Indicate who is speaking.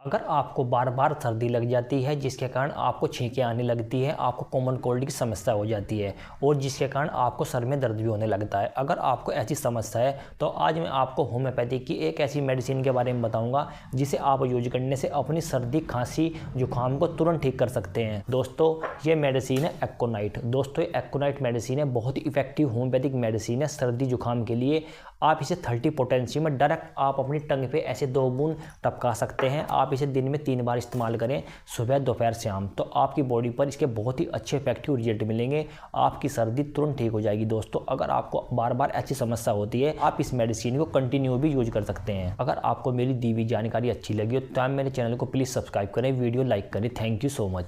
Speaker 1: अगर आपको बार बार सर्दी लग जाती है जिसके कारण आपको छींकें आने लगती है, आपको कॉमन कोल्ड की समस्या हो जाती है और जिसके कारण आपको सर में दर्द भी होने लगता है, अगर आपको ऐसी समस्या है तो आज मैं आपको होम्योपैथी की एक ऐसी मेडिसिन के बारे में बताऊंगा जिसे आप यूज करने से अपनी सर्दी, खांसी, जुकाम को तुरंत ठीक कर सकते हैं। दोस्तों, ये मेडिसिन है एक्कोनाइट। दोस्तों, ये एक्कोनाइट मेडिसिन है बहुत ही इफेक्टिव होम्योपैथिक मेडिसिन है सर्दी जुकाम के लिए। आप इसे 30 पोटेंसी में डायरेक्ट आप अपनी टंग पे ऐसे 2 बूंद टपका सकते हैं। आप इसे दिन में 3 बार इस्तेमाल करें, सुबह, दोपहर, शाम, तो आपकी बॉडी पर इसके बहुत ही अच्छे इफेक्टिव रिजल्ट मिलेंगे। आपकी सर्दी तुरंत ठीक हो जाएगी। दोस्तों, अगर आपको बार बार ऐसी समस्या होती है, आप इस मेडिसिन को कंटिन्यू भी यूज कर सकते हैं। अगर आपको मेरी दी हुई जानकारी अच्छी लगी हो तो आप मेरे चैनल को प्लीज़ सब्सक्राइब करें, वीडियो लाइक करें। Thank you so much.